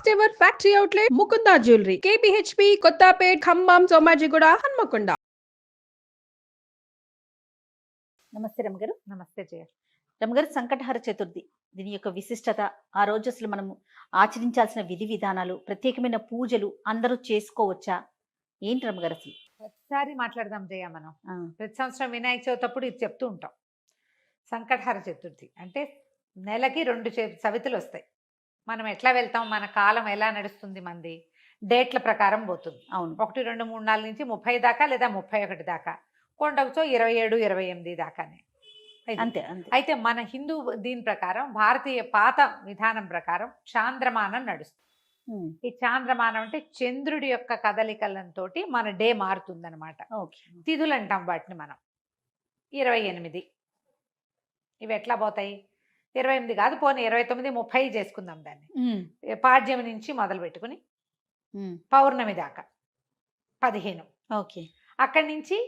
First ever factory outlet Mukunda jewellery KPHB Kothapet Khammam Somajiguda Hanamkonda. నమస్తే రమగారు. నమస్తే జయ. రమగారు, సంకటహర చతుర్థి దీని యొక్క విశిష్టత, ఆ రోజు అసలు మనము ఆచరించాల్సిన విధి విధానాలు, ప్రత్యేకమైన పూజలు అందరూ చేసుకోవచ్చా, ఏంటి రమగారు అసలు? ప్రతిసారి మాట్లాడదాం జయ. మనం ప్రతి సంవత్సరం వినాయక చవితి అప్పుడు ఇది చెప్తూ ఉంటాం. సంకటహర చతుర్థి అంటే నెలకి 2 చవితులు వస్తాయి. మనం ఎట్లా వెళ్తాం, మన కాలం ఎలా నడుస్తుంది, మంది డేట్ల ప్రకారం పోతుంది. అవును, 1, 2, 3, 4 నుంచి 30 దాకా లేదా 31 దాకా, కొండకుతో 27, 28 దాకానే. అంతే అంతే. అయితే మన హిందూ దీని ప్రకారం, భారతీయ పాత విధానం ప్రకారం చాంద్రమానం నడుస్తుంది. ఈ చాంద్రమానం అంటే చంద్రుడి యొక్క కదలికలతో మన డే మారుతుంది అనమాట. తిథులు అంటాం వాటిని మనం. 28 ఇవి ఎట్లా పోతాయి? 28 కాదు, పోనీ 29, 30 చేసుకుందాం దాన్ని. పాడ్యమి నుంచి మొదలు పెట్టుకుని పౌర్ణమి దాకా 15. ఓకే. అక్కడి నుంచి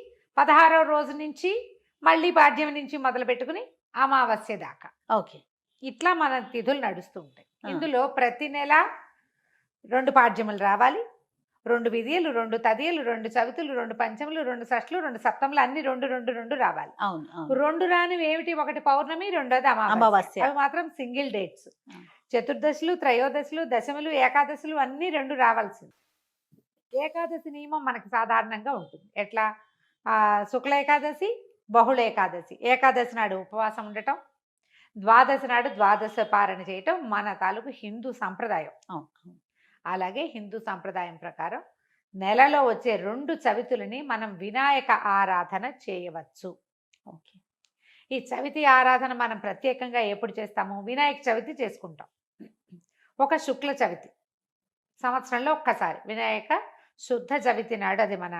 16వ రోజు నుంచి మళ్ళీ పాడ్యమి నుంచి మొదలు పెట్టుకుని అమావాస్య దాకా. ఓకే. ఇట్లా మన తిథులు నడుస్తూ ఉంటాయి. ఇందులో ప్రతి నెల 2 పాడ్యములు రావాలి, 2 విధియలు, 2 తదియలు, 2 చవితులు, 2 పంచములు, 2 షష్ఠులు, 2 సప్తములు, అన్ని 2, 2, 2 రావాలి. 2 రానివి ఏమిటి? ఒకటి పౌర్ణమి, రెండోది అమావాస్య. అవి మాత్రం సింగిల్ డేట్స్. చతుర్దశులు, త్రయోదశులు, దశములు, ఏకాదశులు అన్ని 2 రావాల్సింది. ఏకాదశి నియమం మనకి సాధారణంగా ఉంటుంది. ఎట్లా? శుక్ల ఏకాదశి, బహుళ ఏకాదశి. ఏకాదశి నాడు ఉపవాసం ఉండటం, ద్వాదశి నాడు ద్వాదశ పారణ చేయటం మన తాలూకు హిందూ సంప్రదాయం. అలాగే హిందూ సంప్రదాయం ప్రకారం నెలలో వచ్చే 2 చవితులని మనం వినాయక ఆరాధన చేయవచ్చు. ఓకే. ఈ చవితి ఆరాధన మనం ప్రత్యేకంగా ఎప్పుడు చేస్తాము? వినాయక చవితి చేసుకుంటాం. ఒక శుక్ల చవితి సంవత్సరంలో ఒక్కసారి, వినాయక శుద్ధ చవితి నాడు, అది మన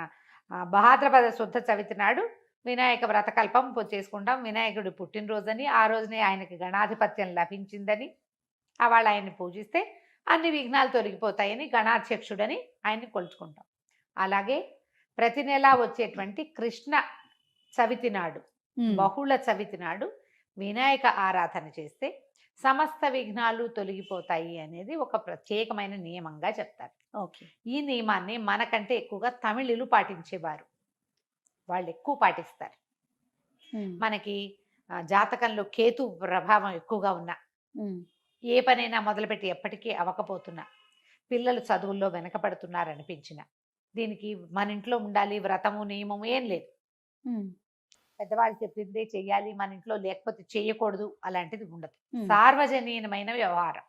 భాద్రపద శుద్ధ చవితి నాడు వినాయక వ్రతకల్పం చేసుకుంటాం. వినాయకుడి పుట్టినరోజని, ఆ రోజునే ఆయనకి గణాధిపత్యం లభించిందని, వాళ్ళు ఆయన్ని పూజిస్తే అన్ని విఘ్నాలు తొలగిపోతాయని గణాధ్యక్షుడని ఆయన్ని కొలుచుకుంటాం. అలాగే ప్రతి నెల వచ్చేటువంటి కృష్ణ చవితి నాడు, బహుళ చవితి నాడు వినాయక ఆరాధన చేస్తే సమస్త విఘ్నాలు తొలగిపోతాయి అనేది ఒక ప్రత్యేకమైన నియమంగా చెప్తారు. ఓకే. ఈ నియమాన్ని మనకంటే ఎక్కువగా తమిళులు పాటించేవారు. వాళ్ళు ఎక్కువ పాటిస్తారు. మనకి జాతకంలో కేతు ప్రభావం ఎక్కువగా ఉన్నా, ఏ పనైనా మొదలుపెట్టి ఎప్పటికీ అవ్వకపోతున్నా, పిల్లలు చదువుల్లో వెనకపడుతున్నారనిపించిన, దీనికి మన ఇంట్లో ఉండాలి వ్రతము నియమము ఏం లేదు. పెద్దవాళ్ళు చెప్పిందే చెయ్యాలి, మన ఇంట్లో లేకపోతే చేయకూడదు, అలాంటిది ఉండదు. సార్వజనీయమైన వ్యవహారం,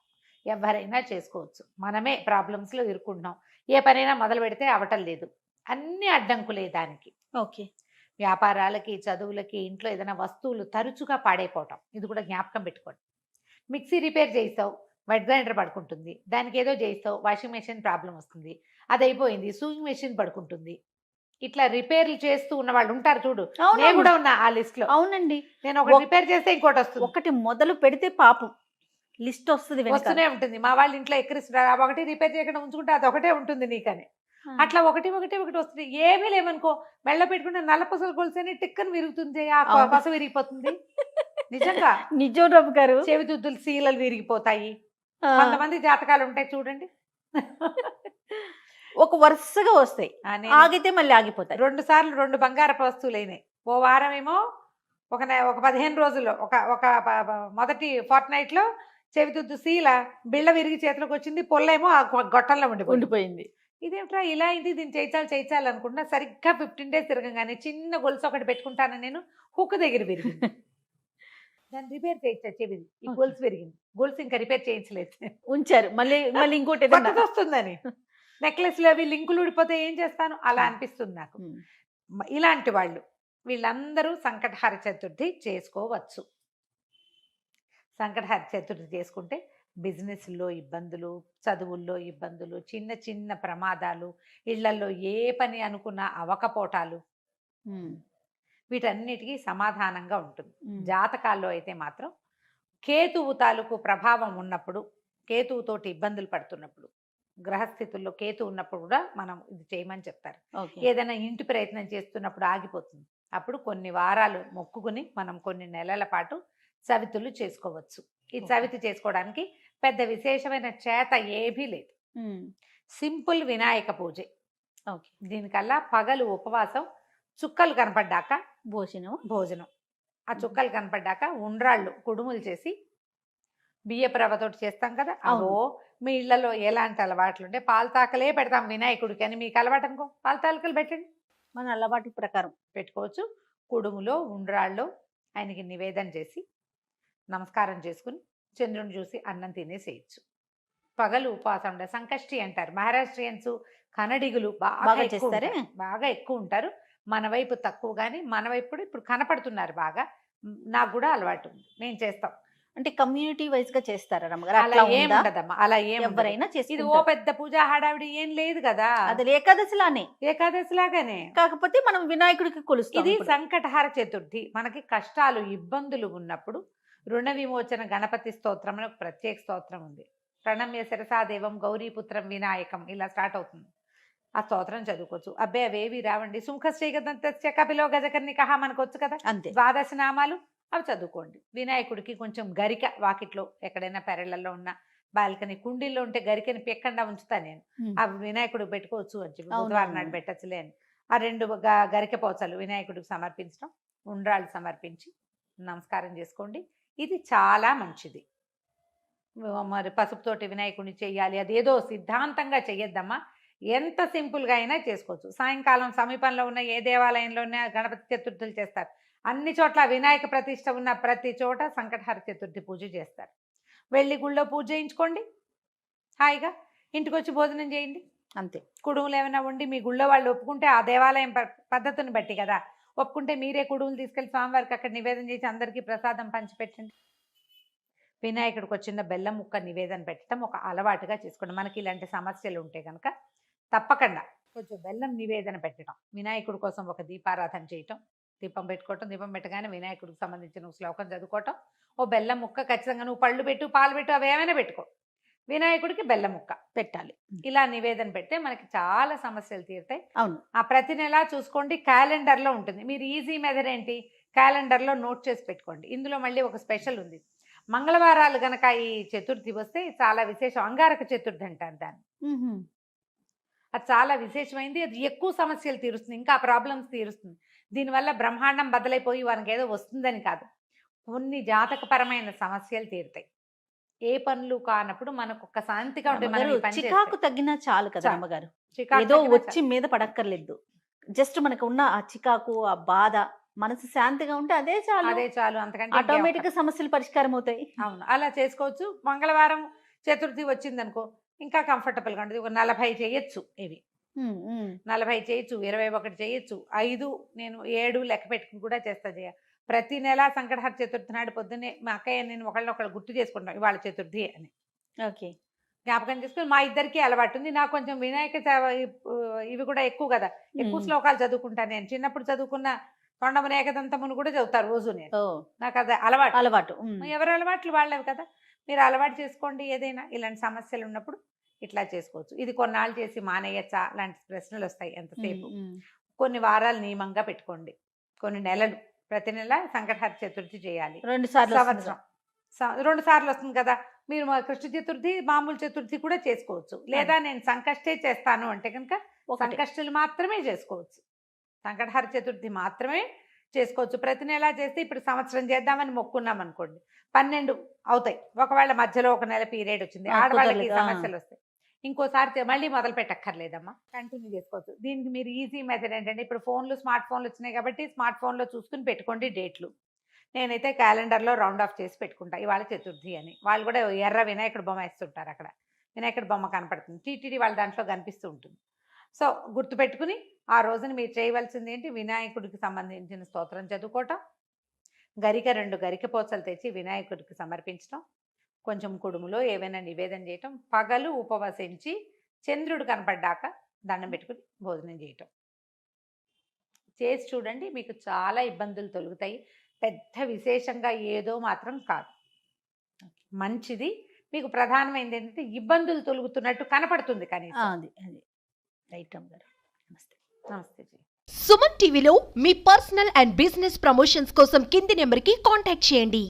ఎవరైనా చేసుకోవచ్చు. మనమే ప్రాబ్లమ్స్లో ఇరుక్కుంటున్నాం. ఏ పనైనా మొదలు పెడితే అవటం లేదు, అన్ని అడ్డంకులే దానికి. ఓకే. వ్యాపారాలకి, చదువులకి, ఇంట్లో ఏదైనా వస్తువులు తరచుగా పాడైపోవటం, ఇది కూడా జ్ఞాపకం పెట్టుకోండి. మిక్సీ రిపేర్ చేయిస్తావు, వెట్ గ్రైండర్ పడుకుంటుంది. దానికి ఏదో చేయిస్తావు, వాషింగ్ మెషిన్ ప్రాబ్లం వస్తుంది, అది అయిపోయింది, సూయింగ్ మెషిన్ పడుకుంటుంది. ఇట్లా రిపేర్లు చేస్తూ ఉన్న వాళ్ళు ఉంటారు చూడు. నేను కూడా ఉన్నా ఆ లిస్ట్ లో. అవునండి. నేను ఒకటి రిపేర్ చేస్తే ఇంకోటి వస్తుంది. ఒకటి మొదలు పెడితే పాపం లిస్ట్ వస్తూనే ఉంటుంది. మా వాళ్ళ ఇంట్లో ఎక్కిరిస్తున్నారు, ఒకటి రిపేర్ చేయకుండా ఉంచుకుంటే అది ఒకటే ఉంటుంది నీకని. అట్లా ఒకటి వస్తుంది. ఏమీ లేవనుకో, మెళ్ళ పెట్టుకుంటే నల్ల పసలు కొలిసేనే టిక్కని విరుగుతుంది, ఆ పస విరిగిపోతుంది. నిజంగా నిజం రమ్మ గారు. చెవిదుద్దులు సీలలు విరిగిపోతాయి. కొంతమంది జాతకాలు ఉంటాయి చూడండి, ఒక వరుసగా వస్తాయి, ఆగితే మళ్ళీ ఆగిపోతాయి. 2 సార్లు 2 బంగారపు వస్తువులు అయినాయి. ఓ వారం ఏమో ఒక 15 రోజుల్లో ఒక మొదటి ఫోర్ట్ నైట్ లో చెవిదుద్దు సీల బిళ్ళ విరిగి చేతిలోకి వచ్చింది, పొల్లేమో ఆ గొట్టంలో ఉండిపోయింది. ఇదేమిట్రా ఇలా అయింది, దీన్ని చేయించాలి అనుకుంటున్నా. సరిగ్గా 15 days తిరగగానే చిన్న గొలుసు ఒకటి పెట్టుకుంటాను నేను, హుక్ దగ్గర విరిగింది. దాన్ని రిపేర్ చేయించా, చెవిది ఈ గొలుసు విరిగింది. గొలుసు ఇంకా రిపేర్ చేయించలేదు, ఉంచారు. మళ్ళీ ఇంకోటి వస్తుందని. నెక్లెస్లు అవి లింకులు ఊడిపోతే ఏం చేస్తాను, అలా అనిపిస్తుంది నాకు. ఇలాంటి వాళ్ళు వీళ్ళందరూ సంకటహర చతుర్థి చేసుకోవచ్చు. సంకటహర చతుర్థి చేసుకుంటే బిజినెస్లో ఇబ్బందులు, చదువుల్లో ఇబ్బందులు, చిన్న చిన్న ప్రమాదాలు, ఇళ్లలో ఏ పని అనుకున్నా అవకపోటాలు, వీటన్నిటికీ సమాధానంగా ఉంటుంది. జాతకాల్లో అయితే మాత్రం కేతువు తాలూకు ప్రభావం ఉన్నప్పుడు, కేతువుతోటి ఇబ్బందులు పడుతున్నప్పుడు, గ్రహస్థితుల్లో కేతు ఉన్నప్పుడు కూడా మనం ఇది చేయమని చెప్తారు. ఏదైనా ఇంటి ప్రయత్నం చేస్తున్నప్పుడు ఆగిపోతుంది, అప్పుడు కొన్ని వారాలు మొక్కుకుని మనం కొన్ని నెలల పాటు చవితులు చేసుకోవచ్చు. ఈ చవితి చేసుకోవడానికి పెద్ద విశేషమైన చేత ఏమీ లేదు. సింపుల్ వినాయక పూజే. ఓకే. దీనికల్లా పగలు ఉపవాసం, చుక్కలు కనపడ్డాక భోజనం. ఆ చుక్కలు కనపడ్డాక ఉండ్రాళ్ళు కుడుములు చేసి బియ్యపు రవ్వతోటి చేస్తాం కదా. అవును. అవో మీ ఇళ్లలో ఎలాంటి అలవాట్లు ఉంటే పాలతాకలే పెడతాం వినాయకుడికి అని మీకు అలవాటు అనుకో, పాలతాకలు పెట్టండి, మన అలవాటు ప్రకారం పెట్టుకోవచ్చు. కుడుములో ఉండ్రాళ్ళు ఆయనకి నివేదన చేసి నమస్కారం చేసుకుని చంద్రుని చూసి అన్నం తినేసేయచ్చు. పగలు ఉపవాసం ఉండే సంకష్టి అంటారు. మహారాష్ట్రియన్స్ కన్నడిగులు బాగా చేస్తారే? బాగా ఎక్కువ ఉంటారు. మన వైపు తక్కువ, కానీ మన వైపు కూడా ఇప్పుడు కనపడుతున్నారు బాగా. నాకు కూడా అలవాటు ఉంది, నేను చేస్తాం. అంటే కమ్యూనిటీ వైజ్ గా చేస్తారా రమ్మగారు? అలా అట్లా ఏం ఉందా? ఉండదమ్మా, అలా ఏం ఉండదు. ఎవరైనా ఇది ఓ చేసుకుంటారు. పెద్ద పూజ హడావిడి ఏం లేదు కదా. అది ఏకాదశిలానే, ఏకాదశి లాగానే. కాకపోతే మనం వినాయకుడికి కొలుస్తాం. ఇది ఇప్పుడు. సంకటహార చతుర్థి. మనకి కష్టాలు ఇబ్బందులు ఉన్నప్పుడు రుణ విమోచన గణపతి స్తోత్రం అని ఒక ప్రత్యేక స్తోత్రం ఉంది. ప్రణమ్య శిరసాదేవం గౌరీపుత్రం వినాయకం ఇలా స్టార్ట్ అవుతుంది. ఆ స్తోత్రం చదువుకోవచ్చు. అబ్బే అవేవి రావండి. సుంఖశ్రీగదంత్య కపిలో గజకర్ణికః మనకు వచ్చు కదా, అంతే. ద్వాదశ నామాలు అవి చదువుకోండి. వినాయకుడికి కొంచెం గరిక వాకిట్లో ఎక్కడైనా పెరళ్లలో ఉన్న బాల్కనీ కుండీల్లో ఉంటే గరికని పెక్కండా ఉంచుతా నేను. ఆ వినాయకుడికి పెట్టుకోవచ్చు అని చెప్పి బుధవారం నాడు పెట్టచ్చులే అని ఆ 2 గరిక పోచలు వినాయకుడికి సమర్పించడం, ఉండ్రాళ్ళు సమర్పించి నమస్కారం చేసుకోండి. ఇది చాలా మంచిది. మరి పసుపుతోటి వినాయకుడిని చెయ్యాలి అదేదో సిద్ధాంతంగా చెయ్యొద్దమ్మా. ఎంత సింపుల్గా అయినా చేసుకోవచ్చు. సాయంకాలం సమీపంలో ఉన్న ఏ దేవాలయంలోనే గణపతి చతుర్థులు చేస్తారు. అన్ని చోట్ల వినాయక ప్రతిష్ట ఉన్న ప్రతి చోట సంకటహార చతుర్థి పూజ చేస్తారు. వెళ్ళి గుళ్ళో పూజ చేయించుకోండి, హాయిగా ఇంటికి వచ్చి భోజనం చేయండి, అంతే. కుడుములు ఏమైనా ఉండి మీ గుళ్ళో వాళ్ళు ఒప్పుకుంటే ఆ దేవాలయం పద్ధతిని బట్టి కదా, ఒప్పుకుంటే మీరే కుడుములు తీసుకెళ్ళి స్వామివారికి అక్కడ నివేదన చేసి అందరికీ ప్రసాదం పంచిపెట్టండి. వినాయకుడికి వచ్చిన బెల్లం ముక్క నివేదన పెట్టడం ఒక అలవాటుగా చేసుకోండి. మనకి ఇలాంటి సమస్యలు ఉంటే కనుక తప్పకుండా కొంచెం బెల్లం నివేదన పెట్టడం, వినాయకుడి కోసం ఒక దీపారాధన చేయటం, దీపం పెట్టుకోవటం, దీపం పెట్టగానే వినాయకుడికి సంబంధించిన శ్లోకం చదువుకోవటం, ఓ బెల్లం ముక్క ఖచ్చితంగా నువ్వు పళ్ళు పెట్టు పాలు పెట్టు అవి ఏమైనా పెట్టుకో, వినాయకుడికి బెల్లం ముక్క పెట్టాలి. ఇలా నివేదన పెడితే మనకి చాలా సమస్యలు తీరుతాయి. అవును. ఆ ప్రతి నెలా చూసుకోండి, క్యాలెండర్లో ఉంటుంది. మీరు ఈజీ మెథడ్ ఏంటి, క్యాలెండర్లో నోట్ చేసి పెట్టుకోండి. ఇందులో మళ్ళీ ఒక స్పెషల్ ఉంది. మంగళవారాలు గనక ఈ చతుర్థి వస్తే చాలా విశేషం. అంగారక చతుర్థి అంటారు దాన్ని. అది చాలా విశేషమైంది. అది ఎక్కువ సమస్యలు తీరుస్తుంది, ఇంకా ప్రాబ్లమ్స్ తీరుస్తుంది. దీనివల్ల బ్రహ్మాండం బదలైపోయి వారికి ఏదో వస్తుందని కాదు, కొన్ని జాతకపరమైన సమస్యలు తీరుతాయి. ఏ పనులు కానప్పుడు మనకు ఒక శాంతిగా ఉంటుంది. చికాకు తగ్గినా చాలు కదా అమ్మగారు, ఏదో వచ్చి మీద పడక్కర్లేదు. జస్ట్ మనకు ఉన్న ఆ చికాకు, ఆ బాధ, మనసు శాంతిగా ఉంటే అదే చాలు, అదే చాలు. అంతకంటే ఆటోమేటిక్ గా సమస్యలు పరిష్కారం అవుతాయి. అవును, అలా చేసుకోవచ్చు. మంగళవారం చతుర్థి వచ్చిందనుకో ఇంకా కంఫర్టబుల్గా ఉంటుంది. ఒక 40 చేయొచ్చు, ఇవి 40 చేయొచ్చు, 21 చేయొచ్చు, 5 నేను 7 లెక్క పెట్టుకుని కూడా చేస్తా. ప్రతి నెల సంకటహర చతుర్థి నాడు పొద్దున్నే మా అక్కయ్య నేను ఒకళ్ళు గుర్తు చేసుకుంటాం ఇవాళ చతుర్థి అని. ఓకే, జ్ఞాపకం చేసుకుని మా ఇద్దరికి అలవాటు ఉంది. నాకు కొంచెం వినాయక ఇవి కూడా ఎక్కువ కదా, ఎక్కువ శ్లోకాలు చదువుకుంటాను. నేను చిన్నప్పుడు చదువుకున్న తొండమున ఏకదంతమును కూడా చదువుతారు రోజు నేను. నాకు అది అలవాటు. ఎవరి అలవాట్లు వాళ్ళవి కదా, మీరు అలవాటు చేసుకోండి. ఏదైనా ఇలాంటి సమస్యలు ఉన్నప్పుడు ఇట్లా చేసుకోవచ్చు. ఇది కొన్నాళ్ళు చేసి మానేయచ్చా లాంటి ప్రశ్నలు వస్తాయి ఎంతసేపు. కొన్ని వారాలు నియమంగా పెట్టుకోండి, కొన్ని నెలలు, ప్రతి నెల సంకటహర చతుర్థి చేయాలి. 2 సార్లు సంవత్సరం 2 సార్లు వస్తుంది కదా. మీరు కృష్ణ చతుర్థి మామూలు చతుర్థి కూడా చేసుకోవచ్చు. లేదా నేను సంకష్టే చేస్తాను అంటే కనుక సంకష్టులు మాత్రమే చేసుకోవచ్చు, సంకటహర చతుర్థి మాత్రమే చేసుకోవచ్చు. ప్రతి నెల చేస్తే ఇప్పుడు సంవత్సరం చేద్దామని మొక్కున్నాం అనుకోండి, 12 అవుతాయి. ఒకవేళ మధ్యలో ఒక నెల పీరియడ్ వచ్చింది, ఆడవాళ్ళకి సమస్యలు వస్తాయి, ఇంకోసారి మళ్ళీ మొదలు పెట్టక్కర్లేదమ్మా, కంటిన్యూ చేసుకోవచ్చు. దీనికి మీరు ఈజీ మెథడ్ ఏంటంటే, ఇప్పుడు స్మార్ట్ ఫోన్లు వచ్చినాయి కాబట్టి స్మార్ట్ ఫోన్లో చూసుకుని పెట్టుకోండి డేట్లు. నేనైతే క్యాలెండర్లో రౌండ్ ఆఫ్ చేసి పెట్టుకుంటా ఇవాళ చతుర్థి అని. వాళ్ళు కూడా ఎర్ర వినాయకుడు బొమ్మ వేస్తుంటారు, అక్కడ వినాయకుడు బొమ్మ కనపడుతుంది, టీటీడీ వాళ్ళ దాంట్లో కనిపిస్తూ ఉంటుంది. సో గుర్తుపెట్టుకుని ఆ రోజున మీరు చేయవలసింది ఏంటి, వినాయకుడికి సంబంధించిన స్తోత్రం చదువుకోవటం, 2 గరిక పోచలు తెచ్చి వినాయకుడికి సమర్పించడం, కొంచెం కుడుములో ఏవైనా నివేదన చేయటం, పగలు ఉపవసించి చంద్రుడు కనపడ్డాక దండం పెట్టుకుని భోజనం చేయటం చేసి చూడండి. మీకు చాలా ఇబ్బందులు తొలుగుతాయి. పెద్ద విశేషంగా ఏదో మాత్రం కాదు, మంచిది. మీకు ప్రధానమైనది ఏంటంటే ఇబ్బందులు తొలుగుతున్నట్టు కనపడుతుంది కానీ. రైట్ అమ్మగారు, నమస్తే. నమస్తే. సుమన్ టీవీలో మీ పర్సనల్ అండ్ బిజినెస్ ప్రమోషన్స్ కోసం కింది నెంబర్కి కాంటాక్ట్ చేయండి.